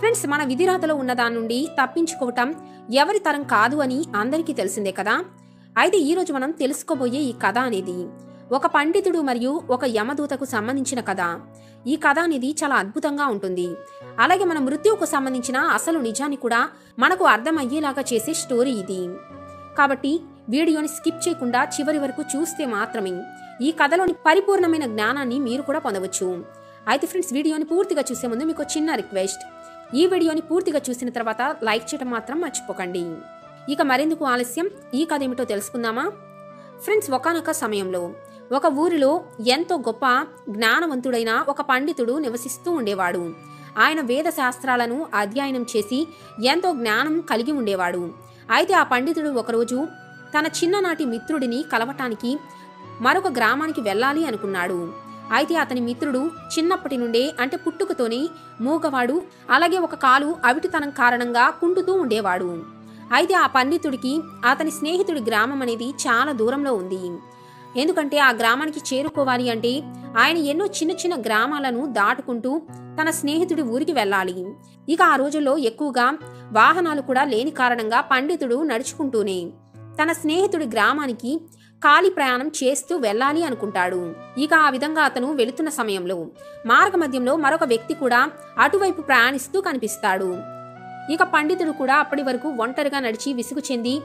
Friends, మన విధిరాతలో ఉన్న దాని నుండి తప్పించుకోవటం ఎవరి తరం కాదు అని అందరికీ తెలిసిందే కదా. అయితే ఈరోజు మనం తెలుసుకోబోయే ఈ కథ అనేది ఒక పండితుడు మరియు ఒక యమదూతకు సంబంధించిన కథ. ఈ కథ అనేది చాలా అద్భుతంగా ఉంటుంది. అలాగే మన మృత్యువుకు సంబంధించిన అసలు నిజాన్ని కూడా మనకు అర్థమయ్యేలాగా చేసే స్టోరీ ఇది. కాబట్టి వీడియోని స్కిప్ చేయకుండా చివరి వరకు చూస్తే మాత్రమే ఈ కథలోని పరిపూర్ణమైన జ్ఞానాన్ని మీరు కూడా పొందవచ్చు. అయితే ఫ్రెండ్స్, వీడియోని పూర్తిగా చూసే ముందు మీకు చిన్న రిక్వెస్ట్, ఈ వీడియోని పూర్తిగా చూసిన తర్వాత లైక్ చేయడం మాత్రం మర్చిపోకండి. ఇక మరెందుకు ఆలస్యం, ఈ కథ ఏమిటో తెలుసుకుందామా? ఫ్రెండ్స్, ఒకానొక సమయంలో ఒక ఊరిలో ఎంతో గొప్ప జ్ఞానవంతుడైన ఒక పండితుడు నివసిస్తూ ఉండేవాడు. ఆయన వేద శాస్త్రాలను అధ్యయనం చేసి ఎంతో జ్ఞానం కలిగి ఉండేవాడు. అయితే ఆ పండితుడు ఒకరోజు తన చిన్ననాటి మిత్రుడిని కలవటానికి మరొక గ్రామానికి వెళ్ళాలి అనుకున్నాడు. అయితే అతని మిత్రుడు చిన్నప్పటి నుండే, అంటే పుట్టుకతోనే మూగవాడు, అలాగే ఒక కాలు అవిటితనం కారణంగా కుంటుతూ ఉండేవాడు. అయితే ఆ పండితుడికి అతని స్నేహితుడి గ్రామం అనేది చాలా దూరంలో ఉంది. ఎందుకంటే ఆ గ్రామానికి చేరుకోవాలి అంటే ఆయన ఎన్నో చిన్న చిన్న గ్రామాలను దాటుకుంటూ తన స్నేహితుడి ఊరికి వెళ్ళాలి. ఇక ఆ రోజుల్లో ఎక్కువగా వాహనాలు కూడా లేని కారణంగా పండితుడు నడుచుకుంటూనే తన స్నేహితుడి గ్రామానికి ఖాళీ ప్రయాణం చేస్తూ వెళ్ళాలి అనుకుంటాడు. ఇక ఆ విధంగా అతను వెళుతున్న సమయంలో మార్గ మధ్యంలో మరొక వ్యక్తి కూడా అటువైపు ప్రయాణిస్తూ కనిపిస్తాడు. ఇక పండితుడు కూడా అప్పటి వరకు ఒంటరిగా నడిచి విసుగు చెంది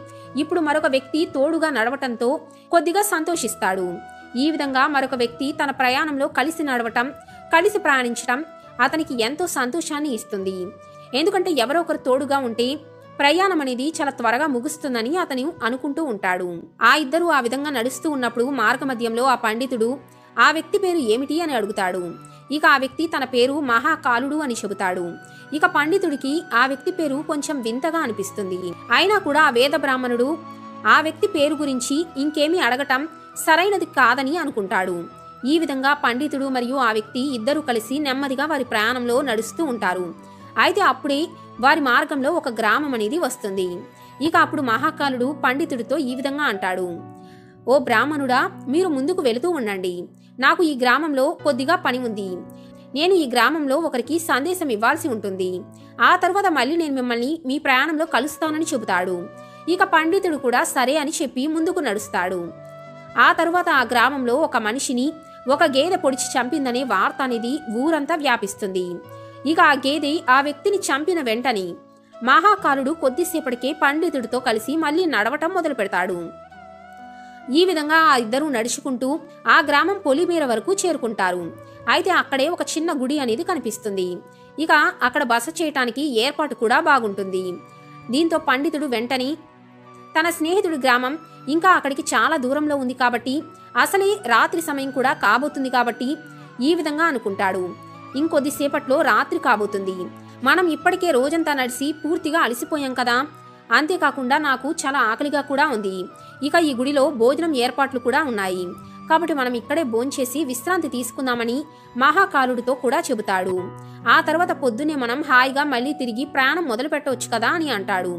ఇప్పుడు మరొక వ్యక్తి తోడుగా నడవటంతో కొద్దిగా సంతోషిస్తాడు. ఈ విధంగా మరొక వ్యక్తి తన ప్రయాణంలో కలిసి నడవటం, కలిసి ప్రయాణించటం అతనికి ఎంతో సంతోషాన్ని ఇస్తుంది. ఎందుకంటే ఎవరో ఒకరు తోడుగా ఉంటే ప్రయాణం అనేది చాలా త్వరగా ముగుస్తుందని అతను అనుకుంటూ ఉంటాడు. ఆ ఇద్దరు ఆ విధంగా నడుస్తూ ఉన్నప్పుడు మార్గ మధ్యంలో ఆ పండితుడు ఆ వ్యక్తి పేరు ఏమిటి అని అడుగుతాడు. ఇక ఆ వ్యక్తి తన పేరు మహాకాలుడు అని చెబుతాడు. ఇక పండితుడికి ఆ వ్యక్తి పేరు కొంచెం వింతగా అనిపిస్తుంది. అయినా కూడా ఆ వేద బ్రాహ్మణుడు ఆ వ్యక్తి పేరు గురించి ఇంకేమీ అడగటం సరైనది కాదని అనుకుంటాడు. ఈ విధంగా పండితుడు మరియు ఆ వ్యక్తి ఇద్దరు కలిసి నెమ్మదిగా వారి ప్రయాణంలో నడుస్తూ ఉంటారు. అయితే అప్పుడే వారి మార్గంలో ఒక గ్రామం అనేది వస్తుంది. ఇక అప్పుడు మహాకాలుడు పండితుడితో ఈ విధంగా అంటాడు, ఓ బ్రాహ్మణుడా, మీరు ముందుకు వెళుతూ ఉండండి. నాకు ఈ గ్రామంలో కొద్దిగా పని ఉంది. నేను ఈ గ్రామంలో ఒకరికి సందేశం ఇవ్వాల్సి ఉంటుంది. ఆ తర్వాత మళ్ళీ నేను మిమ్మల్ని మీ ప్రయాణంలో కలుస్తానని చెబుతాడు. ఇక పండితుడు కూడా సరే అని చెప్పి ముందుకు నడుస్తాడు. ఆ తరువాత ఆ గ్రామంలో ఒక మనిషిని ఒక గేదె పొడిచి చంపిందనే వార్త అనేది ఊరంతా వ్యాపిస్తుంది. ఇక ఆ గేదె ఆ వ్యక్తిని చంపిన వెంటనే మహాకాలుడు కొద్దిసేపటికే పండితుడితో కలిసి మళ్ళీ నడవటం మొదలు పెడతాడు. ఈ విధంగా ఆ ఇద్దరు నడుచుకుంటూ ఆ గ్రామం పొలిమేర వరకు చేరుకుంటారు. అయితే అక్కడే ఒక చిన్న గుడి అనేది కనిపిస్తుంది. ఇక అక్కడ బస చేయటానికి ఏర్పాటు కూడా బాగుంటుంది. దీంతో పండితుడు వెంటనే తన స్నేహితుడి గ్రామం ఇంకా అక్కడికి చాలా దూరంలో ఉంది కాబట్టి, అసలే రాత్రి సమయం కూడా కాబోతుంది కాబట్టి ఈ విధంగా అనుకుంటాడు, ఇంకొద్దిసేపట్లో రాత్రి కాబోతుంది. మనం ఇప్పటికే రోజంతా నడిచి పూర్తిగా అలసిపోయాం కదా, అంతేకాకుండా నాకు చాలా ఆకలిగా కూడా ఉంది. ఇక ఈ గుడిలో భోజనం ఏర్పాట్లు కూడా ఉన్నాయి కాబట్టి మనం ఇక్కడే భోంచేసి విశ్రాంతి తీసుకుందామని మహాకాలుడితో కూడా చెబుతాడు. ఆ తర్వాత పొద్దునే మనం హాయిగా మళ్ళీ తిరిగి ప్రయాణం మొదలు పెట్టవచ్చు కదా అని అంటాడు.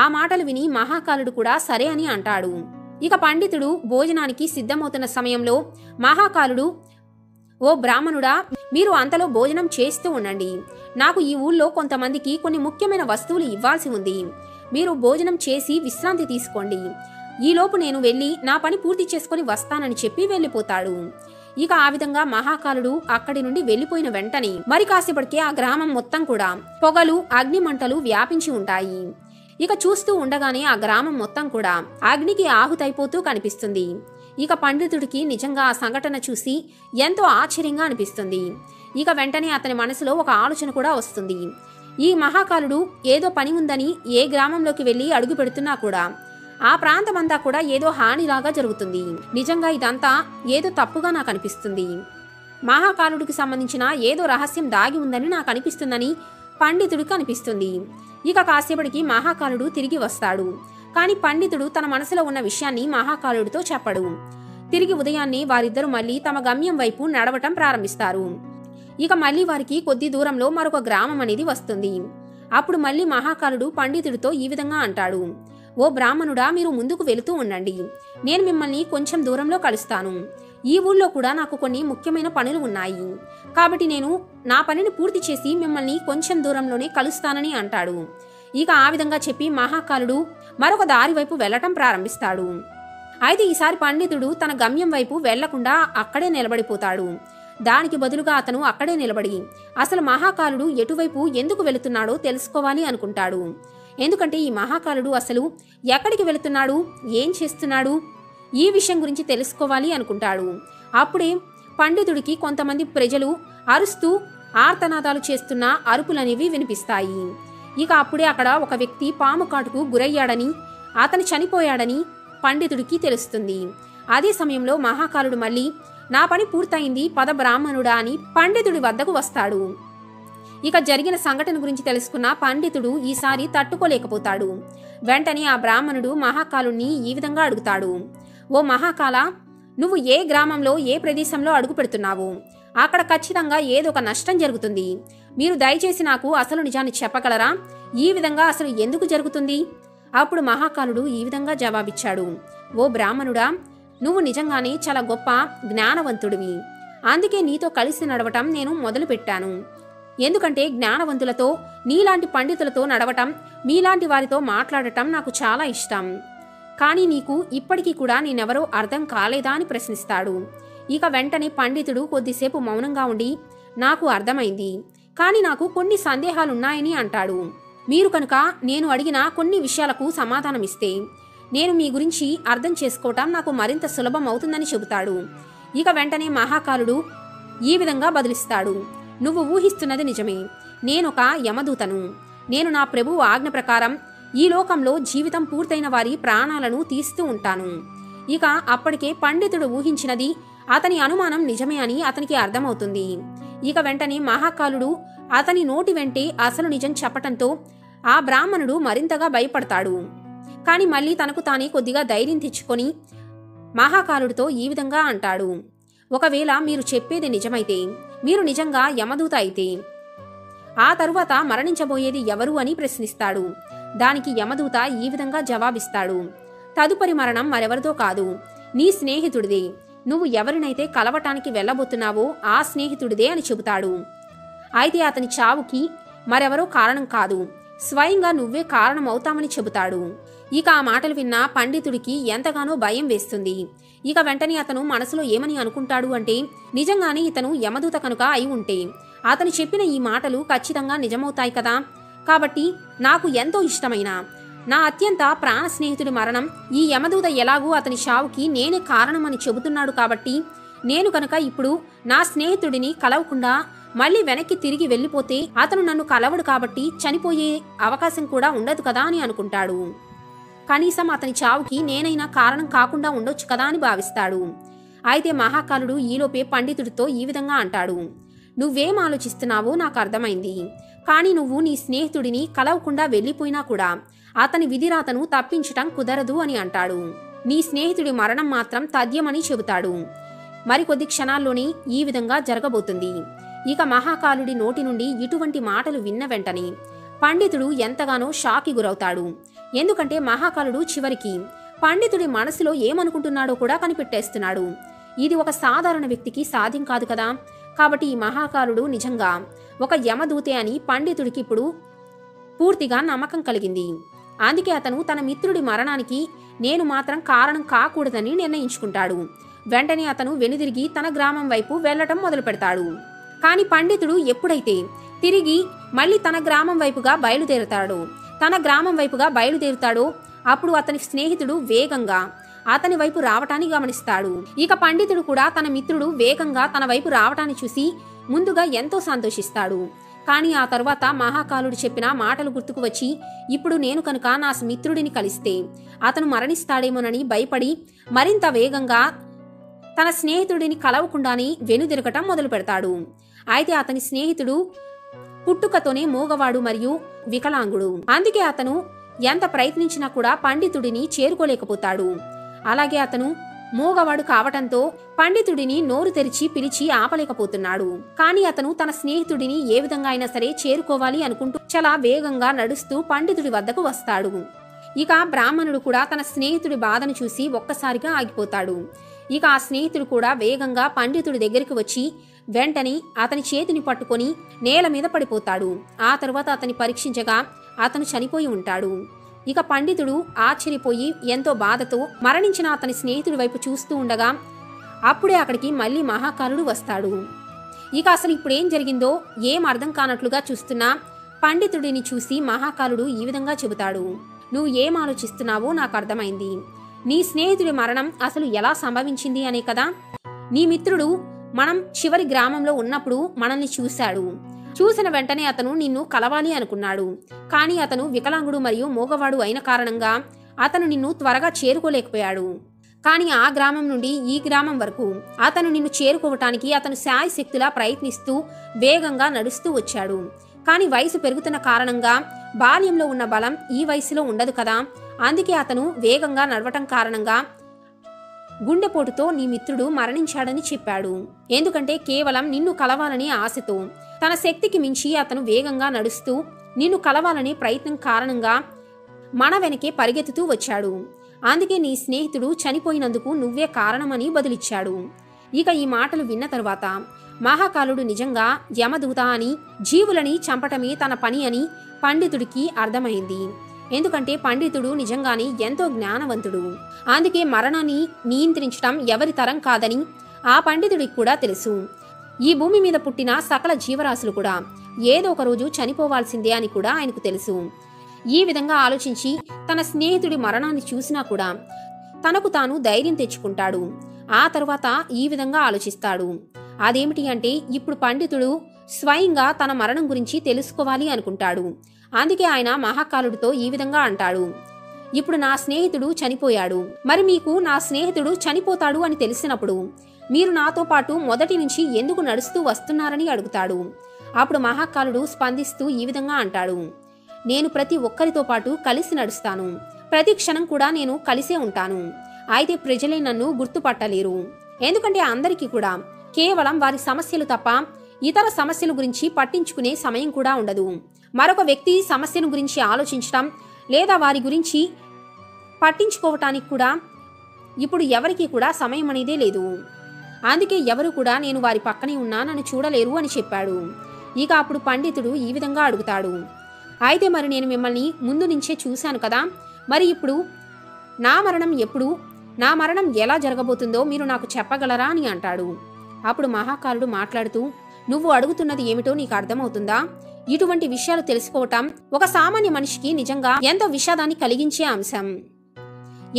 ఆ మాటలు విని మహాకాలుడు కూడా సరే అని అంటాడు. ఇక పండితుడు భోజనానికి సిద్ధమవుతున్న సమయంలో మహాకాలుడు, ఓ బ్రాహ్మణుడా, మీరు అంతలో భోజనం చేస్తూ ఉండండి. నాకు ఈ ఊళ్ళో కొంతమందికి కొన్ని ముఖ్యమైన వస్తువులు ఇవ్వాల్సి ఉంది. మీరు భోజనం చేసి విశ్రాంతి తీసుకోండి. ఈలోపు నేను వెళ్ళి నా పని పూర్తి చేసుకుని వస్తానని చెప్పి వెళ్ళిపోతాడు. ఇక ఆ విధంగా మహాకాలుడు అక్కడి నుండి వెళ్లిపోయిన వెంటనే మరి కాసేపటికే ఆ గ్రామం మొత్తం కూడా పొగలు, అగ్నిమంటలు వ్యాపించి ఉంటాయి. ఇక చూస్తూ ఉండగానే ఆ గ్రామం మొత్తం కూడా అగ్నికి ఆహుతైపోతూ కనిపిస్తుంది. ఇక పండితుడికి నిజంగా ఆ సంఘటన చూసి ఎంతో ఆశ్చర్యంగా అనిపిస్తుంది. ఇక వెంటనే అతని మనసులో ఒక ఆలోచన కూడా వస్తుంది. ఈ మహాకాలుడు ఏదో పని ఉందని ఏ గ్రామంలోకి వెళ్లి అడుగు పెడుతున్నా కూడా ఆ ప్రాంతమంతా కూడా ఏదో హానిలాగా జరుగుతుంది. నిజంగా ఇదంతా ఏదో తప్పుగా నాకు అనిపిస్తుంది. మహాకాలుడికి సంబంధించిన ఏదో రహస్యం దాగి ఉందని నాకు అనిపిస్తుందని పండితుడికి అనిపిస్తుంది. ఇక కాసేపటికి మహాకాలుడు తిరిగి వస్తాడు. కానీ పండితుడు తన మనసులో ఉన్న విషయాన్ని మహాకాలుడితో చెప్పడు. తిరిగి ఉదయాన్నే వారిద్దరూ మళ్ళీ తమ గమ్యం వైపు నడవటం ప్రారంభిస్తారు. ఇక మళ్ళీ వారికి కొద్ది దూరంలో మరొక గ్రామం అనేది వస్తుంది. అప్పుడు మళ్ళీ మహాకాలుడు పండితుడితో ఈ విధంగా అంటాడు, ఓ బ్రాహ్మణుడా, మీరు ముందుకు వెళుతూ ఉండండి. నేను మిమ్మల్ని కొంచెం దూరంలో కలుస్తాను. ఈ ఊళ్ళో కూడా నాకు కొన్ని ముఖ్యమైన పనులు ఉన్నాయి. కాబట్టి నేను నా పనిని పూర్తి చేసి మిమ్మల్ని కొంచెం దూరంలోనే కలుస్తానని అంటాడు. ఇక ఆ విధంగా చెప్పి మహాకాలుడు మరొక దారి వైపు వెళ్లటం ప్రారంభిస్తాడు. అయితే ఈసారి పండితుడు తన గమ్యం వైపు వెళ్లకుండా అక్కడే నిలబడిపోతాడు. దానికి బదులుగా అతను అక్కడే నిలబడి అసలు మహాకాలుడు ఎటువైపు ఎందుకు వెళుతున్నాడో తెలుసుకోవాలి అనుకుంటాడు. ఎందుకంటే ఈ మహాకాలుడు అసలు ఎక్కడికి వెళుతున్నాడు, ఏం చేస్తున్నాడు, ఈ విషయం గురించి తెలుసుకోవాలి అనుకుంటాడు. అప్పుడే పండితుడికి కొంతమంది ప్రజలు అరుస్తూ ఆర్తనాదాలు చేస్తున్న అరుపులనేవి వినిపిస్తాయి. ఇక అప్పుడే అక్కడ ఒక వ్యక్తి పాము కాటుకు గురయ్యాడని, అతను చనిపోయాడని పండితుడికి తెలుస్తుంది. అదే సమయంలో మహాకాలుడు మళ్ళీ నా పని పూర్తయింది, పద బ్రాహ్మణుడా అని పండితుడి వద్దకు వస్తాడు. ఇక జరిగిన సంఘటన గురించి తెలుసుకున్న పండితుడు ఈసారి తట్టుకోలేకపోతాడు. వెంటనే ఆ బ్రాహ్మణుడు మహాకాలుణ్ణి ఈ విధంగా అడుగుతాడు. ఓ మహాకాల, నువ్వు ఏ గ్రామంలో ఏ ప్రదేశంలో అడుగు పెడుతున్నావు? అక్కడ ఖచ్చితంగా ఏదో ఒక నష్టం జరుగుతుంది. మీరు దయచేసి నాకు అసలు నిజాన్ని చెప్పగలరా? ఈ విధంగా అసలు ఎందుకు జరుగుతుంది? అప్పుడు మహాకాలుడు ఈ విధంగా జవాబిచ్చాడు. ఓ బ్రాహ్మణుడా, నువ్వు నిజంగానే చాలా గొప్ప జ్ఞానవంతుడివి. అందుకే నీతో కలిసి నడవటం నేను మొదలుపెట్టాను. ఎందుకంటే జ్ఞానవంతులతో, నీలాంటి పండితులతో నడవటం, మీలాంటి వారితో మాట్లాడటం నాకు చాలా ఇష్టం. కానీ నీకు ఇప్పటికీ కూడా నేనెవరో అర్థం కాలేదా అని ప్రశ్నిస్తాడు. ఇక వెంటనే పండితుడు కొద్దిసేపు మౌనంగా ఉండి నాకు అర్థమైంది, కానీ నాకు కొన్ని సందేహాలున్నాయని అంటాడు. మీరు కనుక నేను అడిగిన కొన్ని విషయాలకు సమాధానమిస్తే నేను మీ గురించి అర్థం చేసుకోవటం నాకు మరింత సులభం అవుతుందని చెబుతాడు. ఇక వెంటనే మహాకాలుడు ఈ విధంగా బదులిస్తాడు. నువ్వు ఊహిస్తున్నది నిజమే. నేనొక యమదూతను. నేను నా ప్రభువు ఆజ్ఞ ప్రకారం ఈ లోకంలో జీవితం పూర్తయిన వారి ప్రాణాలను తీస్తూ ఉంటాను. ఇక అప్పటికే పండితుడు ఊహించినది, అతని అనుమానం నిజమే అని అతనికి అర్థమవుతుంది. ఇక వెంటనే మహాకాలుడు అతని నోటి వెంటే అసలు నిజం చెప్పటంతో ఆ బ్రాహ్మణుడు మరింతగా భయపడతాడు. కాని మళ్ళీ తనకు తానే కొద్దిగా ధైర్యం తెచ్చుకొని మహాకాలుడితో ఈ విధంగా అంటాడు. ఒకవేళ మీరు చెప్పేది నిజమైతే, మీరు నిజంగా యమదూత అయితే ఆ తరువాత మరణించబోయేది ఎవరు అని ప్రశ్నిస్తాడు. దానికి యమదూత ఈ విధంగా జవాబిస్తాడు. తదుపరి మరణం మరెవరిదో కాదు, నీ స్నేహితుడిదే. నువ్వు ఎవరినైతే కలవటానికి వెళ్ళబోతున్నావో ఆ స్నేహితుడిదే అని చెబుతాడు. అయితే అతని చావుకి మరెవరో కారణం కాదు, స్వయంగా నువ్వే కారణమవుతామని చెబుతాడు. ఇక ఆ మాటలు విన్న పండితుడికి ఎంతగానో భయం వేస్తుంది. ఇక వెంటనే అతను మనసులో ఏమని అనుకుంటాడు అంటే, నిజంగానే ఇతను యమదూత కనుక అయి ఉంటే అతను చెప్పిన ఈ మాటలు ఖచ్చితంగా నిజమవుతాయి కదా. కాబట్టి నాకు ఎంతో ఇష్టమైన నా అత్యంత ప్రాణ స్నేహితుడి మరణం, ఈ యమదూత ఎలాగూ అతని చావుకి నేనే కారణమని చెబుతున్నాడు. కాబట్టి నేను కనుక ఇప్పుడు నా స్నేహితుడిని కలవకుండా మళ్ళీ వెనక్కి తిరిగి వెళ్ళిపోతే అతను నన్ను కలవడు, కాబట్టి చనిపోయే అవకాశం కూడా ఉండదు కదా అని అనుకుంటాడు. కనీసం అతని చావుకి నేనైనా కారణం కాకుండా ఉండొచ్చు కదా అని భావిస్తాడు. అయితే మహాకాలుడు ఈలోపే పండితుడితో ఈ విధంగా అంటాడు. నువ్వేం ఆలోచిస్తున్నావో నాకు అర్థమైంది. కానీ నువ్వు నీ స్నేహితుడిని కలవకుండా వెళ్ళిపోయినా కూడా అతని విధిరాతను తప్పించటం కుదరదు అని అంటాడు. నీ స్నేహితుడి మరణం మాత్రం తథ్యమని చెబుతాడు. మరికొద్ది క్షణాల్లోనే ఈ విధంగా జరగబోతుంది. ఇక మహాకాలుడి నోటి నుండి ఇటువంటి మాటలు విన్న వెంటనే పండితుడు ఎంతగానో షాక్కి గురవుతాడు. ఎందుకంటే మహాకాలుడు చివరికి పండితుడి మనసులో ఏమనుకుంటున్నాడో కూడా కనిపెట్టేస్తున్నాడు. ఇది ఒక సాధారణ వ్యక్తికి సాధ్యం కాదు కదా. కాబట్టి ఈ మహాకాలుడు నిజంగా ఒక యమదూతే అని పండితుడికి ఇప్పుడు పూర్తిగా నమ్మకం కలిగింది. అందుకే అతను తన మిత్రుడి మరణానికి నేను మాత్రం కారణం కాకూడదని నిర్ణయించుకుంటాడు. వెంటనే అతను వెనుదిరిగి తన గ్రామం వైపు వెళ్లటం మొదలు పెడతాడు. కాని పండితుడు ఎప్పుడైతే తిరిగి మళ్ళీ తన గ్రామం వైపుగా బయలుదేరుతాడో అప్పుడు అతని స్నేహితుడు వేగంగా అతని వైపు రావటాన్ని గమనిస్తాడు. ఇక పండితుడు కూడా తన మిత్రుడు వేగంగా తన వైపు రావటాన్ని చూసి ముందుగా ఎంతో సంతోషిస్తాడు. కానీ ఆ తర్వాత మహాకాలుడు చెప్పిన మాటలు గుర్తుకు వచ్చి, ఇప్పుడు నేను కనుక నా మిత్రుడిని కలిస్తే అతను మరణిస్తాడేమోనని భయపడి మరింత వేగంగా తన స్నేహితుడిని కలవకుండానే వెనుదిరగటం మొదలు పెడతాడు. అయితే అతని స్నేహితుడు పుట్టుకతోనే మూగవాడు మరియు వికలాంగుడు. అందుకే అతను ఎంత ప్రయత్నించినా కూడా పండితుడిని చేరుకోలేకపోతాడు. అలాగే అతను మూగవాడు కావటంతో పండితుడిని నోరు తెరిచి పిలిచి ఆపలేకపోతున్నాడు. కానీ అతను తన స్నేహితుడిని ఏ విధంగా అయినా సరే చేరుకోవాలి అనుకుంటూ చాలా వేగంగా నడుస్తూ పండితుడి వద్దకు వస్తాడు. ఇక బ్రాహ్మణుడు కూడా తన స్నేహితుడి బాధను చూసి ఒక్కసారిగా ఆగిపోతాడు. ఇక ఆ స్నేహితుడు కూడా వేగంగా పండితుడి దగ్గరికి వచ్చి వెంటనే అతని చేతిని పట్టుకొని నేల మీద పడిపోతాడు. ఆ తర్వాత అతన్ని పరీక్షించగా అతను చనిపోయి ఉంటాడు. ఇక పండితుడు ఆశ్చర్యపోయి ఎంతో బాధతో మరణించిన అతని స్నేహితుడి వైపు చూస్తూ ఉండగా అప్పుడే అక్కడికి మళ్ళీ మహాకాలుడు వస్తాడు. ఇక అసలు ఇప్పుడేం జరిగిందో ఏం అర్థం కానట్లుగా చూస్తున్న పండితుడిని చూసి మహాకాలుడు ఈ విధంగా చెబుతాడు. నువ్వు ఏం ఆలోచిస్తున్నావో నాకు అర్థమైంది. నీ స్నేహితుడి మరణం అసలు ఎలా సంభవించింది అనే కదా. నీ మిత్రుడు మనం చివరి గ్రామంలో ఉన్నప్పుడు మనల్ని చూశాడు. చూసిన వెంటనే అతను నిన్ను కలవాలి అనుకున్నాడు. కానీ అతను వికలాంగుడు మరియు మూగవాడు అయిన కారణంగా అతను నిన్ను త్వరగా చేరుకోలేకపోయాడు. కానీ ఆ గ్రామం నుండి ఈ గ్రామం వరకు అతను నిన్ను చేరుకోవటానికి అతను శాయశక్తులా ప్రయత్నిస్తూ వేగంగా నడుస్తూ వచ్చాడు. కానీ వయసు పెరుగుతున్న కారణంగా బాల్యంలో ఉన్న బలం ఈ వయసులో ఉండదు కదా. అందుకే అతను వేగంగా నడవటం కారణంగా గుండెపోటుతో నీ మిత్రుడు మరణించాడని చెప్పాడు. ఎందుకంటే కేవలం నిన్ను కలవాలనే ఆశతో తన శక్తికి మించి అతను వేగంగా నడుస్తూ నిన్ను కలవాలనే ప్రయత్నం కారణంగా మన వెనకే పరిగెత్తుతూ వచ్చాడు. అందుకే నీ స్నేహితుడు చనిపోయినందుకు నువ్వే కారణమని బదులిచ్చాడు. ఇక ఈ మాటలు విన్న తరువాత మహాకాలుడు నిజంగా యమదూత అని, జీవులని చంపటమే తన పని అని పండితుడికి అర్థమైంది. ఎందుకంటే పండితుడు నిజంగానే ఎంతో జ్ఞానవంతుడు. అందుకే మరణాన్ని నియంత్రించటం ఎవరి తరం కాదని ఆ పండితుడికి కూడా తెలుసు. ఈ భూమి మీద పుట్టిన సకల జీవరాశులు కూడా ఏదో ఒక రోజు చనిపోవాల్సిందే అని కూడా ఆయనకు తెలుసు. ఈ విధంగా ఆలోచించి తన స్నేహితుడి మరణాన్ని చూసినా కూడా తనకు తాను ధైర్యం తెచ్చుకుంటాడు. ఆ తర్వాత ఈ విధంగా ఆలోచిస్తాడు. అదేమిటి అంటే ఇప్పుడు పండితుడు స్వయంగా తన మరణం గురించి తెలుసుకోవాలి అనుకుంటాడు. అందుకే ఆయన మహాకాలుడితో ఈ విధంగా అంటాడు. ఇప్పుడు నా స్నేహితుడు చనిపోయాడు. మరి మీకు నా స్నేహితుడు చనిపోతాడు అని తెలిసినప్పుడు మీరు నాతో పాటు మొదటి నుంచి ఎందుకు నడుస్తూ వస్తున్నారని అడుగుతాడు. అప్పుడు మహాకాలుడు స్పందిస్తూ ఈ విధంగా అంటాడు. నేను ప్రతి ఒక్కరితో పాటు కలిసి నడుస్తాను. ప్రతి క్షణం కూడా నేను కలిసే ఉంటాను. అయితే ప్రజలే నన్ను గుర్తుపట్టలేరు. ఎందుకంటే అందరికీ కూడా కేవలం వారి సమస్యలు తప్ప ఇతర సమస్యల గురించి పట్టించుకునే సమయం కూడా ఉండదు. మరొక వ్యక్తి సమస్యను గురించి ఆలోచించటం లేదా వారి గురించి పట్టించుకోవటానికి కూడా ఇప్పుడు ఎవరికి కూడా సమయం అనేదే లేదు. అందుకే ఎవరు కూడా నేను వారి పక్కనే ఉన్నా నన్ను చూడలేరు అని చెప్పాడు. ఇక అప్పుడు పండితుడు ఈ విధంగా అడుగుతాడు. అయితే మరి నేను మిమ్మల్ని ముందు నుంచే చూశాను కదా, మరి ఇప్పుడు నా మరణం ఎప్పుడు, నా మరణం ఎలా జరగబోతుందో మీరు నాకు చెప్పగలరా అని అంటాడు. అప్పుడు మహాకాలుడు మాట్లాడుతూ, నువ్వు అడుగుతున్నది ఏమిటో నీకు అర్థమవుతుందా? ఇటువంటి విషయాలు తెలుసుకోవటం ఒక సామాన్య మనిషికి నిజంగా ఎంతో విషాదాన్ని కలిగించే అంశం.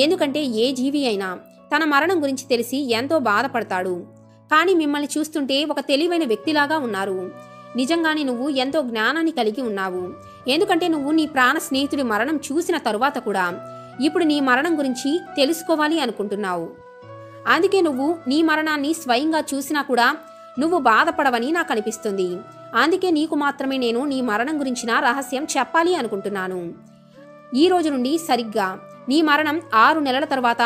ఎందుకంటే ఏ జీవి అయినా తన మరణం గురించి తెలిసి ఎంతో బాధపడతాడు. కానీ మిమ్మల్ని చూస్తుంటే ఒక తెలివైన వ్యక్తిలాగా ఉన్నారు. నిజంగానే నువ్వు ఎంతో జ్ఞానాన్ని కలిగి ఉన్నావు. ఎందుకంటే నువ్వు నీ ప్రాణ స్నేహితుడి మరణం చూసిన తరువాత కూడా ఇప్పుడు నీ మరణం గురించి తెలుసుకోవాలి అనుకుంటున్నావు. అందుకే నువ్వు నీ మరణాన్ని స్వయంగా చూసినా కూడా నువ్వు బాధపడవని నాకు అనిపిస్తుంది. అందుకే నీకు మాత్రమే నేను నీ మరణం గురించిన రహస్యం చెప్పాలి అనుకుంటున్నాను. ఈ రోజు నుండి సరిగ్గా నీ మరణం 6 నెలల తర్వాత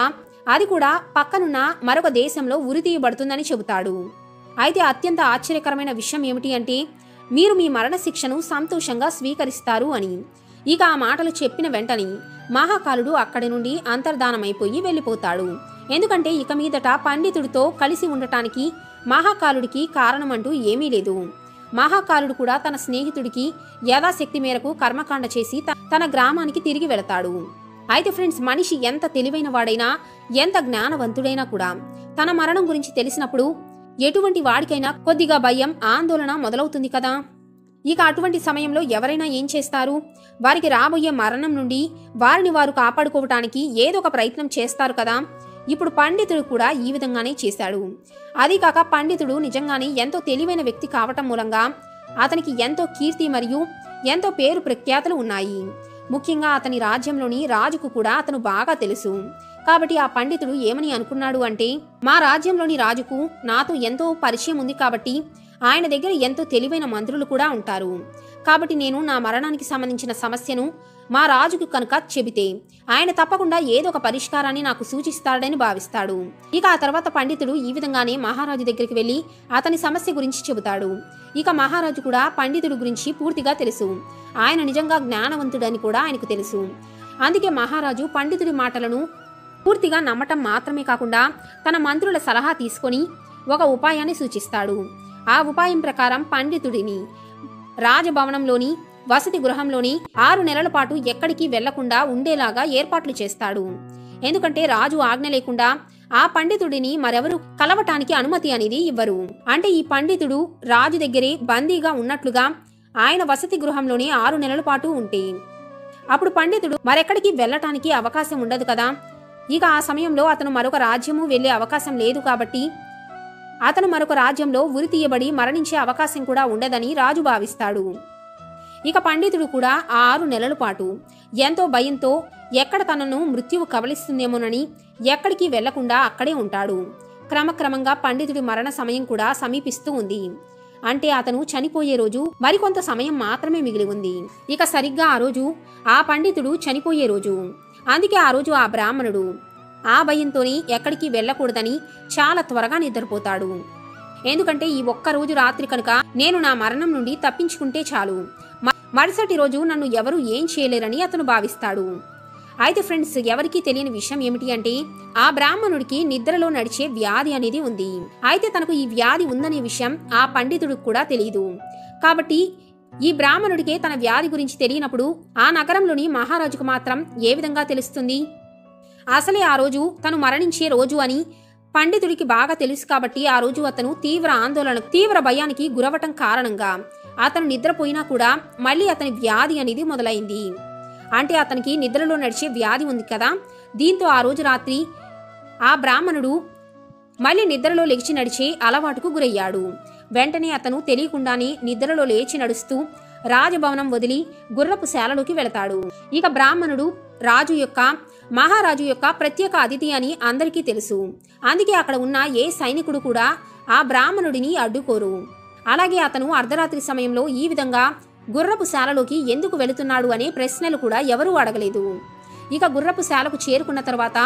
అది కూడా పక్కనున్న మరొక దేశంలో ఉరితీయబడుతుందని చెబుతాడు. అయితే అత్యంత ఆశ్చర్యకరమైన విషయం ఏమిటి అంటే మీరు మీ మరణ శిక్షను సంతోషంగా స్వీకరిస్తారు అని. ఇక ఆ మాటలు చెప్పిన వెంటనే మహాకాలుడు అక్కడి నుండి అంతర్ధానమైపోయి వెళ్ళిపోతాడు. ఎందుకంటే ఇక మీదట పండితుడితో కలిసి ఉండటానికి మహాకాలుడికి కారణమంటూ ఏమీ లేదు. మహాకాలుడు కూడా తన స్నేహితుడికి యథాశక్తి మేరకు కర్మకాండ చేసి తన గ్రామానికి తిరిగి వెళతాడు. అయితే ఫ్రెండ్స్, మనిషి ఎంత తెలివైన వాడైనా ఎంత జ్ఞానవంతుడైనా కూడా తన మరణం గురించి తెలిసినప్పుడు ఎటువంటి వాడికైనా కొద్దిగా భయం, ఆందోళన మొదలవుతుంది కదా. ఇక అటువంటి సమయంలో ఎవరైనా ఏం చేస్తారు? వారికి రాబోయే మరణం నుండి వారిని వారు కాపాడుకోవటానికి ఏదో ఒక ప్రయత్నం చేస్తారు కదా. ఇప్పుడు పండితుడు కూడా ఈ విధంగానే చేశాడు. అదీ కాక పండితుడు నిజంగానే ఎంతో తెలివైన వ్యక్తి కావటం మూలంగా అతనికి ఎంతో కీర్తి మరియు ఎంతో పేరు ప్రఖ్యాతులు ఉన్నాయి. ముఖ్యంగా అతని రాజ్యంలోని రాజుకు కూడా అతను బాగా తెలుసు. కాబట్టి ఆ పండితుడు ఏమని అనుకున్నాడు అంటే, మా రాజ్యంలోని రాజుకు నాతో ఎంతో పరిచయం ఉంది కాబట్టి ఆయన దగ్గర ఎంతో తెలివైన మంత్రులు కూడా ఉంటారు. కాబట్టి నేను నా మరణానికి సంబంధించిన సమస్యను మా రాజుకు కనుక చెబితే ఆయన తప్పకుండా ఏదో ఒక పరిష్కారాన్ని నాకు సూచిస్తాడని భావిస్తాడు. ఇక ఆ తర్వాత పండితుడు ఈ విధంగానే మహారాజు దగ్గరికి వెళ్లి అతని సమస్య గురించి చెబుతాడు. ఇక మహారాజు కూడా పండితుడి గురించి పూర్తిగా తెలుసు. ఆయన నిజంగా జ్ఞానవంతుడని కూడా ఆయనకు తెలుసు. అందుకే మహారాజు పండితుడి మాటలను పూర్తిగా నమ్మటం మాత్రమే కాకుండా తన మంత్రుల సలహా తీసుకొని ఒక ఉపాయాన్ని సూచిస్తాడు. ఆ ఉపాయం ప్రకారం పండితుడిని రాజభవనంలోని వసతి గృహంలోని 6 నెలల పాటు ఎక్కడికి వెళ్లకుండా ఉండేలాగా ఏర్పాట్లు చేస్తాడు. ఎందుకంటే రాజు ఆజ్ఞ లేకుండా ఆ పండితుడిని మరెవరు కలవటానికి అనుమతి అనేది ఇవ్వరు. అంటే ఈ పండితుడు రాజు దగ్గరే బందీగా ఉన్నట్లుగా ఆయన వసతి గృహంలోని 6 నెలల పాటు ఉంటే అప్పుడు పండితుడు మరెక్కడికి వెళ్లటానికి అవకాశం ఉండదు కదా. ఇక ఆ సమయంలో అతను మరొక రాజ్యము వెళ్లే అవకాశం లేదు కాబట్టి అతను మరొక రాజ్యంలో ఉరి తీయబడి మరణించే అవకాశం కూడా ఉండదని రాజు భావిస్తాడు. ఇక పండితుడు కూడా ఆ 6 నెలల పాటు ఎంతో భయంతో ఎక్కడ తనను మృత్యువు కబలిస్తుందేమోనని ఎక్కడికి వెళ్లకుండా అక్కడే ఉంటాడు. క్రమక్రమంగా పండితుడి మరణ సమయం కూడా సమీపిస్తూ ఉంది. అంటే అతను చనిపోయే రోజు మరికొంత సమయం మాత్రమే మిగిలి ఉంది. ఇక సరిగ్గా ఆ రోజు ఆ పండితుడు చనిపోయే రోజు. అందుకే ఆ రోజు ఆ బ్రాహ్మణుడు ఆ భయంతోని ఎక్కడికి వెళ్లకూడదని చాలా త్వరగా నిద్రపోతాడు. ఎందుకంటే ఈ ఒక్కరోజు రాత్రి కనుక నేను నా మరణం నుండి తప్పించుకుంటే చాలు, మరుసటి రోజు నన్ను ఎవరు ఏం చేయలేరని అతను భావిస్తాడు. అయితే ఫ్రెండ్స్, ఎవరికీ తెలియని విషయం ఏమిటి అంటే ఆ బ్రాహ్మణుడికి నిద్రలో నడిచే వ్యాధి అనేది ఉంది. అయితే తనకు ఈ వ్యాధి ఉందనే విషయం ఆ పండితుడికి కూడా తెలియదు. కాబట్టి ఈ బ్రాహ్మణుడికే తన వ్యాధి గురించి తెలియనప్పుడు ఆ నగరంలోని మహారాజుకు మాత్రం ఏ విధంగా తెలుస్తుంది? అసలే ఆ రోజు తను మరణించే రోజు అని పండితుడికి బాగా తెలుసు. కాబట్టి ఆ రోజు అతను తీవ్ర ఆందోళన, తీవ్ర భయానికి గురవటం కారణంగా అతను నిద్రపోయినా కూడా మళ్ళీ అతని వ్యాధి అనేది మొదలైంది. అంటే అతనికి నిద్రలో నడిచే వ్యాధి ఉంది కదా. దీంతో ఆ రోజు రాత్రి ఆ బ్రాహ్మణుడు మళ్ళీ నిద్రలో లేచి నడిచే అలవాటుకు గురయ్యాడు. వెంటనే అతను తెలియకుండానే నిద్రలో లేచి నడుస్తూ రాజభవనం వదిలి గుర్రపు శాలలోకి వెళతాడు. ఇక బ్రాహ్మణుడు మహారాజు యొక్క ప్రత్యేక అతిథి అని అందరికీ తెలుసు. అందుకే అక్కడ ఉన్న ఏ సైనికుడు కూడా ఆ బ్రాహ్మణుడిని అడ్డుకోరు. అలాగే అతను అర్ధరాత్రి సమయంలో ఈ విధంగా గుర్రపు శాలలోకి ఎందుకు వెళుతున్నాడు అనే ప్రశ్నలు కూడా ఎవరూ అడగలేదు. ఇక గుర్రపు శాలకు చేరుకున్న తర్వాత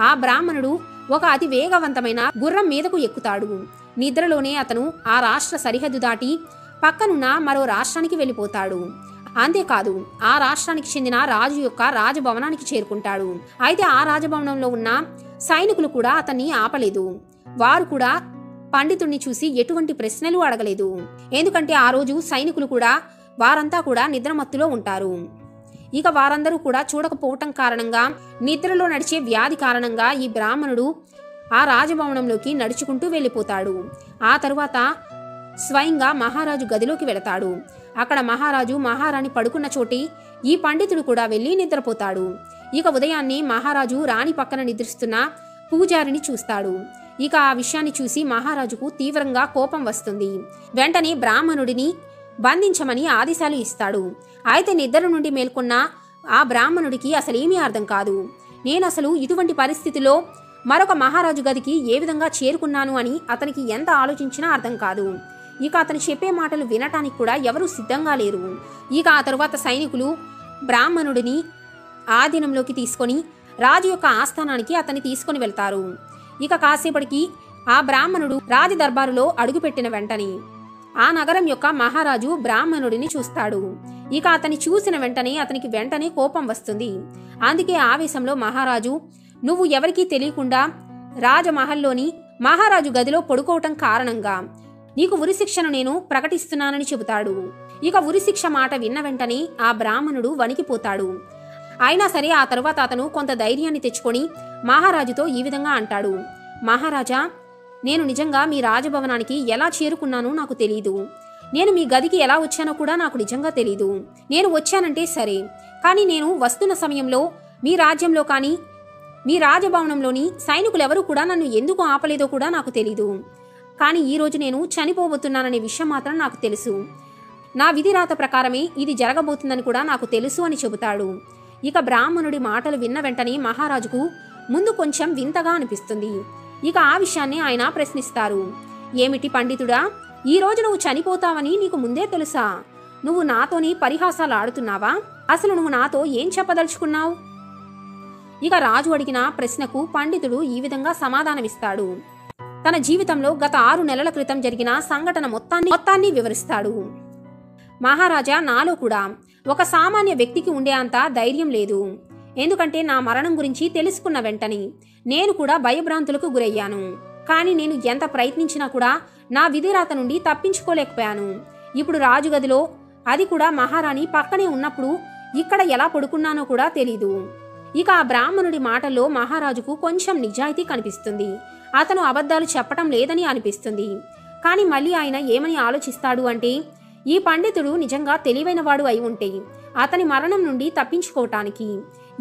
ఆ బ్రాహ్మణుడు ఒక అతి వేగవంతమైన గుర్రం మీదకు ఎక్కుతాడు. నిద్రలోనే అతను ఆ రాష్ట్ర సరిహద్దు దాటి పక్కనున్న మరో రాష్ట్రానికి వెళ్ళిపోతాడు. అంతేకాదు, ఆ రాష్ట్రానికి చెందిన రాజు యొక్క రాజభవనానికి చేరుకుంటాడు. అయితే ఆ రాజభవనంలో ఉన్న సైనికులు కూడా అతన్ని ఆపలేదు. వారు కూడా పండితుడిని చూసి ఎటువంటి ప్రశ్నలు అడగలేదు. ఎందుకంటే ఆ రోజు సైనికులు కూడా వారంతా కూడా నిద్రమత్తులో ఉంటారు. ఇక వారందరూ కూడా చూడకపోవటం కారణంగా, నిద్రలో నడిచే వ్యాధి కారణంగా ఈ బ్రాహ్మణుడు ఆ రాజభవనంలోకి నడుచుకుంటూ వెళ్ళిపోతాడు. ఆ తరువాత స్వయంగా మహారాజు గదిలోకి వెళతాడు. అక్కడ మహారాజు మహారాణి పడుకున్న చోటి ఈ పండితుడు కూడా వెళ్లి నిద్రపోతాడు. ఇక ఉదయాన్నే మహారాజు రాణి పక్కన నిద్రిస్తున్న పూజారిని చూస్తాడు. ఇక ఆ విషయాన్ని చూసి మహారాజుకు తీవ్రంగా కోపం వస్తుంది. వెంటనే బ్రాహ్మణుడిని బంధించమని ఆదేశాలు ఇస్తాడు. అయితే నిద్ర నుండి మేల్కొన్న ఆ బ్రాహ్మణుడికి అసలేమీ అర్థం కాదు. నేనసలు ఇటువంటి పరిస్థితిలో మరొక మహారాజు గదికి ఏ విధంగా చేరుకున్నాను అని అతనికి ఎంత ఆలోచించినా అర్థం కాదు. ఇక అతను చెప్పే మాటలు వినటానికి కూడా ఎవరూ సిద్ధంగా లేరు. ఇక ఆ తరువాత సైనికులు బ్రాహ్మణుడిని ఆధీనంలోకి తీసుకొని రాజు యొక్క ఆస్థానానికి అతన్ని తీసుకొని వెళ్తారు. ఇక కాసేపటికి ఆ బ్రాహ్మణుడు రాజ దర్బారులో అడుగుపెట్టిన వెంటనే ఆ నగరం యొక్క మహారాజు బ్రాహ్మణుడిని చూస్తాడు. ఇక అతన్ని చూసిన వెంటనే వెంటనే కోపం వస్తుంది. అందుకే ఆవేశంలో మహారాజు, నువ్వు ఎవరికీ తెలియకుండా రాజమహల్లోని మహారాజు గదిలో పడుకోవటం కారణంగా నీకు ఉరిశిక్షను నేను ప్రకటిస్తున్నానని చెబుతాడు. ఇక ఉరిశిక్ష మాట విన్న వెంటనే ఆ బ్రాహ్మణుడు వణికిపోతాడు. అయినా సరే ఆ తరువాత అతను కొంత ధైర్యాన్ని తెచ్చుకొని మహారాజుతో ఈ విధంగా అంటాడు, మహారాజా, నేను నిజంగా మీ రాజభవనానికి ఎలా చేరుకున్నానో నాకు తెలీదు. నేను మీ గదికి ఎలా వచ్చానో కూడా నాకు నిజంగా తెలీదు. నేను వచ్చానంటే సరే, కానీ నేను వస్తున్న సమయంలో మీ రాజ్యంలో కానీ మీ రాజభవనంలోని సైనికులెవరూ కూడా నన్ను ఎందుకు ఆపలేదో కూడా నాకు తెలీదు. కానీ ఈరోజు నేను చనిపోబోతున్నాననే విషయం మాత్రం నాకు తెలుసు. నా విధిరాత ప్రకారమే ఇది జరగబోతుందని కూడా నాకు తెలుసు అని చెబుతాడు. ఇక బ్రాహ్మణుడి మాటలు విన్న వెంటనే మహారాజుకు ముందు కొంచెం వింతగా అనిపిస్తుంది. ఇక ఆ విషయాన్ని ఆయన ప్రశ్నిస్తారు. ఏమిటి పండితుడా, ఈరోజు నువ్వు చనిపోతావని నీకు ముందే తెలుసా? నువ్వు నాతోని పరిహాసాలు ఆడుతున్నావా? అసలు నువ్వు నాతో ఏం చెప్పదలుచుకున్నావు? ఇక రాజు అడిగిన ప్రశ్నకు పండితుడు ఈ విధంగా సమాధానమిస్తాడు. తన జీవితంలో గత 6 నెలల క్రితం జరిగిన సంఘటన మొత్తాన్ని వివరిస్తాడు. మహారాజా, నాలో కూడా ఒక సామాన్య వ్యక్తికి ఉండే అంత ధైర్యం లేదు. ఎందుకంటే నా మరణం గురించి తెలుసుకున్న వెంటనే నేను కూడా భయభ్రాంతులకు గురయ్యాను. కానీ నేను ఎంత ప్రయత్నించినా కూడా నా విధిరాత నుండి తప్పించుకోలేకపోయాను. ఇప్పుడు రాజుగదిలో, అది కూడా మహారాణి పక్కనే ఉన్నప్పుడు ఇక్కడ ఎలా పడుకున్నానో కూడా తెలీదు. ఇక ఆ బ్రాహ్మణుడి మాటల్లో మహారాజుకు కొంచెం నిజాయితీ కనిపిస్తుంది. అతను అబద్ధాలు చెప్పటం లేదని అనిపిస్తుంది. కానీ మళ్ళీ ఆయన ఏమని ఆలోచిస్తాడు అంటే, ఈ పండితుడు నిజంగా తెలివైనవాడు అయి ఉంటే అతని మరణం నుండి తప్పించుకోవటానికి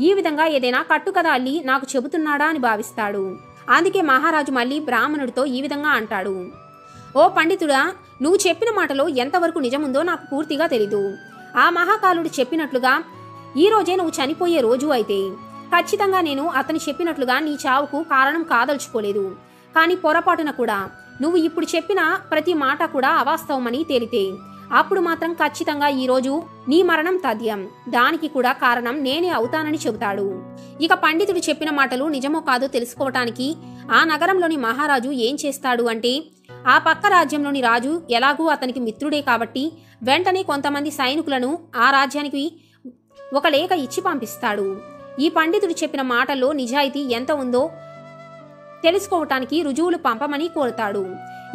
ఈ విధంగా ఏదైనా కట్టుకథ అల్లి నాకు చెబుతున్నాడా అని భావిస్తాడు. అందుకే మహారాజు మళ్ళీ బ్రాహ్మణుడితో ఈ విధంగా అంటాడు, ఓ పండితుడా, నువ్వు చెప్పిన మాటలో ఎంతవరకు నిజముందో నాకు పూర్తిగా తెలీదు. ఆ మహాకాలుడు చెప్పినట్లుగా ఈ రోజే నువ్వు చనిపోయే రోజు అయితే ఖచ్చితంగా నేను అతని చెప్పినట్లుగా నీ చావుకు కారణం కాదలుచుకోలేదు. కానీ పొరపాటున కూడా నువ్వు ఇప్పుడు చెప్పిన ప్రతి మాట కూడా అవాస్తవమని తేలితే అప్పుడు మాత్రం ఖచ్చితంగా ఈరోజు నీ మరణం తథ్యం. దానికి కూడా కారణం నేనే అవుతానని చెబుతాడు. ఇక పండితుడు చెప్పిన మాటలు నిజమో కాదో తెలుసుకోవటానికి ఆ నగరంలోని మహారాజు ఏం చేస్తాడు అంటే, ఆ పక్క రాజ్యంలోని రాజు ఎలాగూ అతనికి మిత్రుడే కాబట్టి వెంటనే కొంతమంది సైనికులను ఆ రాజ్యానికి ఒక లేఖ ఇచ్చి పంపిస్తాడు. ఈ పండితుడు చెప్పిన మాటల్లో నిజాయితీ ఎంత ఉందో తెలుసుకోవటానికి రుజువులు పంపమని కోరుతాడు.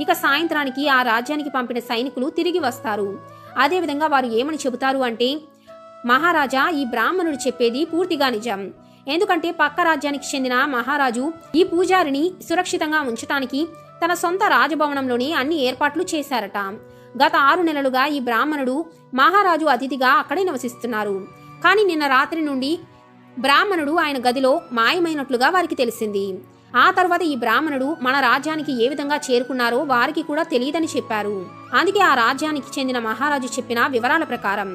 ఇక సాయంత్రానికి ఆ రాజ్యానికి పంపిన సైనికులు తిరిగి వస్తారు. అదేవిధంగా వారు ఏమని చెబుతారు అంటే, మహారాజా, ఈ బ్రాహ్మణుడు చెప్పేది పూర్తిగా నిజం. ఎందుకంటే పక్క రాజ్యానికి చెందిన మహారాజు ఈ పూజారిని సురక్షితంగా ఉంచటానికి తన సొంత రాజభవనంలోని అన్ని ఏర్పాట్లు చేశారట. గత 6 నెలలుగా ఈ బ్రాహ్మణుడు మహారాజు అతిథిగా అక్కడే నివసిస్తున్నారు. కానీ నిన్న రాత్రి నుండి బ్రాహ్మణుడు ఆయన గదిలో మాయమైనట్లుగా వారికి తెలిసింది. ఆ తర్వాత ఈ బ్రాహ్మణుడు మన రాజ్యానికి ఏ విధంగా చేరుకున్నారో వారికి కూడా తెలియదని చెప్పారు. అందుకే ఆ రాజ్యానికి చెందిన మహారాజు చెప్పిన వివరాల ప్రకారం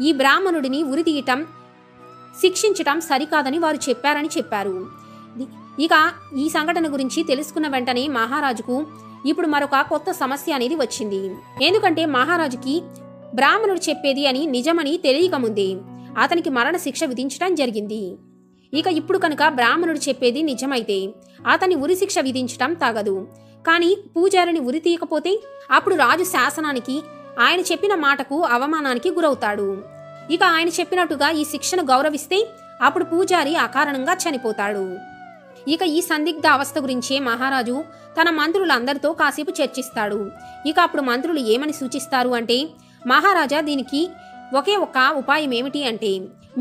ఈ బ్రాహ్మణుడిని ఉరితీయటం, శిక్షించటం సరికాదని వారు చెప్పారు. ఇక ఈ సంఘటన గురించి తెలుసుకున్న వెంటనే మహారాజుకు ఇప్పుడు మరొక కొత్త సమస్య అనేది వచ్చింది. ఎందుకంటే మహారాజుకి బ్రాహ్మణుడు చెప్పేది అని నిజమని తెలియకముందే అతనికి మరణ శిక్ష విధించడం జరిగింది. ఇక ఇప్పుడు కనుక బ్రాహ్మణుడు చెప్పేది నిజమైతే అతని ఉరిశిక్ష విధించటం తగదు. కానీ పూజారిని ఉరి తీయకపోతే అప్పుడు రాజు శాసనానికి, ఆయన చెప్పిన మాటకు అవమానానికి గురవుతాడు. ఇక ఆయన చెప్పినట్టుగా ఈ శిక్షను గౌరవిస్తే అప్పుడు పూజారి అకారణంగా చనిపోతాడు. ఇక ఈ సందిగ్ధ అవస్థ గురించే మహారాజు తన మంత్రులందరితో కాసేపు చర్చిస్తాడు. ఇక అప్పుడు మంత్రులు ఏమని సూచిస్తారు అంటే, మహారాజా, దీనికి ఒకే ఒక్క ఉపాయం ఏమిటి అంటే,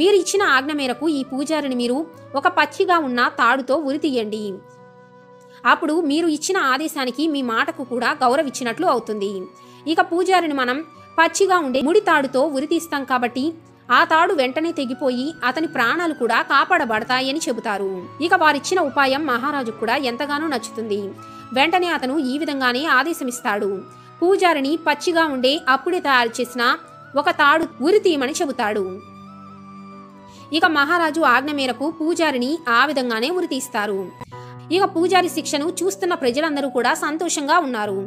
మీరు ఇచ్చిన ఆజ్ఞ మేరకు ఈ పూజారిని మీరు ఒక పచ్చిగా ఉన్న తాడుతో ఉరి తీయండి. అప్పుడు మీరు ఇచ్చిన ఆదేశానికి మీ మాటకు కూడా గౌరవించినట్లు అవుతుంది. ఇక పూజారిని మనం పచ్చిగా ఉండే ముడి తాడుతో ఉరి తీస్తాం కాబట్టి ఆ తాడు వెంటనే తెగిపోయి అతని ప్రాణాలు కూడా కాపాడబడతాయని చెబుతారు. ఇక వారిచ్చిన ఉపాయం మహారాజు కూడా ఎంతగానో నచ్చుతుంది. వెంటనే అతను ఈ విధంగానే ఆదేశమిస్తాడు. పూజారిని పచ్చిగా ఉండే అప్పుడే తయారు చేసిన ఒక తాడు ఉరి తీయమని చెబుతాడు. ఇక మహారాజు ఆజ్ఞ మేరకు పూజారిని ఆ విధంగానే ఉరితీస్తారు. ఇక పూజారి శిక్షను చూస్తున్న ప్రజలందరూ కూడా సంతోషంగా ఉన్నారు.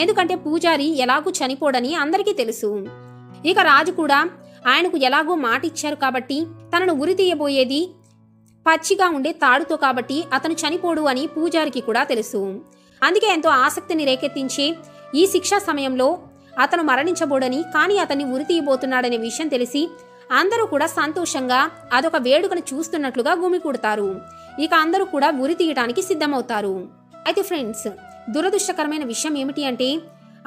ఎందుకంటే పూజారి ఎలాగూ చనిపోడని అందరికీ తెలుసు. ఇక రాజు కూడా ఆయనకు ఎలాగో మాట ఇచ్చారు కాబట్టి తనను ఉరి తీయబోయేది పచ్చిగా ఉండే తాడుతో కాబట్టి అతను చనిపోడు అని పూజారికి కూడా తెలుసు. అందుకే ఎంతో ఆసక్తిని రేకెత్తించే ఈ శిక్షా సమయంలో అతను మరణించబోడని, కానీ అతన్ని ఉరి తీయబోతున్నాడనే విషయం తెలిసి అందరూ కూడా సంతోషంగా అదొక వేడుకను చూస్తున్నట్లుగా గుమికూడతారు. ఇక అందరూ కూడా ఉరి తీయడానికి సిద్ధమవుతారు. అయితే ఫ్రెండ్స్, దురదృష్టకరమైన విషయం ఏమిటి అంటే,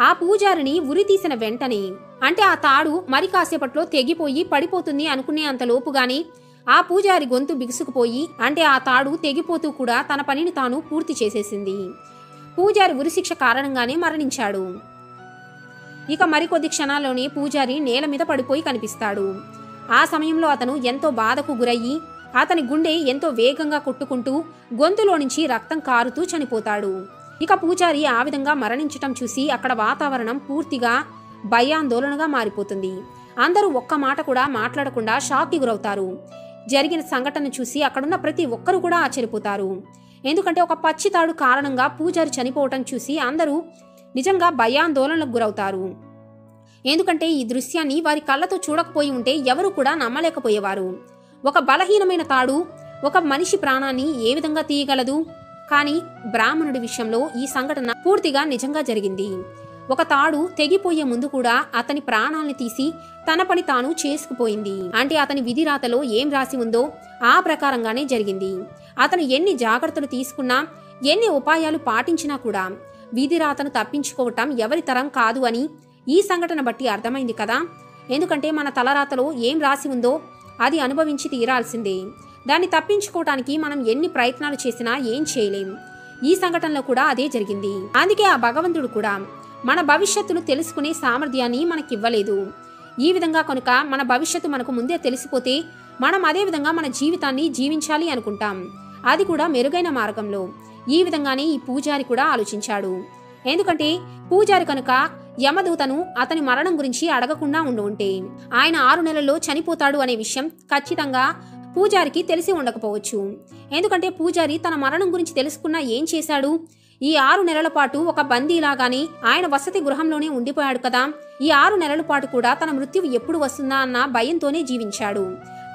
ఆ పూజారిని ఉరి తీసిన వెంటనే, అంటే ఆ తాడు మరి కాసేపట్లో తెగిపోయి పడిపోతుంది అనుకునే అంత లోపుగానే ఆ పూజారి గొంతు బిగుసుకుపోయి, అంటే ఆ తాడు తెగిపోతూ కూడా తన పనిని తాను పూర్తి చేసేసింది. పూజారి ఉరిశిక్ష కారణంగానే మరణించాడు. ఇక మరికొద్ది క్షణాల్లోనే పూజారి నేల మీద పడిపోయి కనిపిస్తాడు. ఆ సమయంలో అతను ఎంతో బాధకు గురయ్యి అతని గుండె ఎంతో వేగంగా కొట్టుకుంటూ గొంతులో నుంచి రక్తం కారుతూ చనిపోతాడు. ఇక పూజారి ఆ విధంగా మరణించటం చూసి అక్కడ వాతావరణం పూర్తిగా భయాందోళనగా మారిపోతుంది. అందరూ ఒక్క మాట కూడా మాట్లాడకుండా షాక్కి గురవుతారు. జరిగిన సంఘటన చూసి అక్కడున్న ప్రతి ఒక్కరూ కూడా ఆశ్చర్యపోతారు. ఎందుకంటే ఒక పచ్చితాడు కారణంగా పూజారి చనిపోవటం చూసి అందరూ నిజంగా భయాందోళనలకు గురవుతారు. ఎందుకంటే ఈ దృశ్యాన్ని వారి కళ్ళతో చూడకపోయి ఉంటే ఎవరు కూడా నమ్మలేకపోయేవారు. ఒక బలహీనమైన తాడు ఒక మనిషి ప్రాణాన్ని ఏ విధంగా తీయగలదు? కానీ బ్రాహ్మణుడి విషయంలో ఈ సంఘటన పూర్తిగా నిజంగా జరిగింది. ఒక తాడు తెగిపోయే ముందు కూడా అతని ప్రాణాల్ని తీసి తన పని తాను చేసుకుపోయింది. అంటే అతని విధి రాతలో ఏం రాసి ఉందో ఆ ప్రకారంగానే జరిగింది. అతను ఎన్ని జాగ్రత్తలు తీసుకున్నా, ఎన్ని ఉపాయాలు పాటించినా కూడా విధి రాతను తప్పించుకోవటం ఎవరి తరం కాదు అని ఈ సంఘటన బట్టి అర్థమైంది కదా. ఎందుకంటే మన తలరాతలో ఏం రాసి ఉందో అది అనుభవించి తీరాల్సిందే. దాన్ని తప్పించుకోవటానికి మనం ఎన్ని ప్రయత్నాలు చేసినా ఏం చేయలేం. ఈ సంఘటనలో కూడా అదే జరిగింది. అందుకే ఆ భగవంతుడు కూడా మన భవిష్యత్తును తెలుసుకునే సామర్థ్యాన్ని మనకివ్వలేదు. ఈ విధంగా కనుక మన భవిష్యత్తు మనకు ముందే తెలిసిపోతే మనం అదే విధంగా మన జీవితాన్ని జీవించాలి అనుకుంటాం, అది కూడా మెరుగైన మార్గంలో. ఈ విధంగానే ఈ పూజారి కూడా ఆలోచించాడు. ఎందుకంటే పూజారి కనుక యమదూతను అతని మరణం గురించి అడగకుండా ఉంటే ఆయన 6 నెలల్లో చనిపోతాడు అనే విషయం ఖచ్చితంగా పూజారికి తెలిసి ఉండకపోవచ్చు. ఎందుకంటే పూజారి తన మరణం గురించి తెలుసుకున్నా ఏం చేశాడు? ఈ 6 నెలల పాటు ఒక బందీలాగానే ఆయన వసతి గృహంలోనే ఉండిపోయాడు కదా. ఈ 6 నెలల పాటు కూడా తన మృత్యువు ఎప్పుడు వస్తుందా అన్న భయంతోనే జీవించాడు.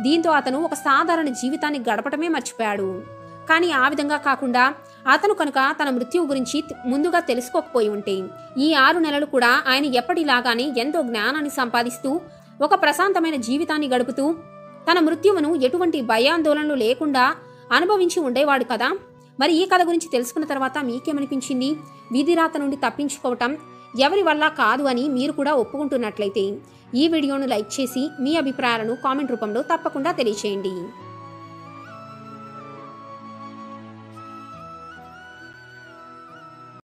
దీంతో అతను ఒక సాధారణ జీవితాన్ని గడపటమే మర్చిపోయాడు. కానీ ఆ విధంగా కాకుండా అతను కనుక తన మృత్యువు గురించి ముందుగా తెలుసుకోకపోయి ఉంటే ఈ 6 నెలలు కూడా ఆయన ఎప్పటిలాగానే ఎంతో జ్ఞానాన్ని సంపాదిస్తూ ఒక ప్రశాంతమైన జీవితాన్ని గడుపుతూ తన మృత్యువును ఎటువంటి భయాందోళనలు లేకుండా అనుభవించి ఉండేవాడు కదా. మరి ఈ కథ గురించి తెలుసుకున్న తర్వాత మీకేమనిపించింది? విధిరాత నుండి తప్పించుకోవటం ఎవరి వల్ల కాదు అని మీరు కూడా ఒప్పుకుంటున్నట్లయితే ఈ వీడియోను లైక్ చేసి మీ అభిప్రాయాలను కామెంట్ రూపంలో తప్పకుండా తెలియచేయండి.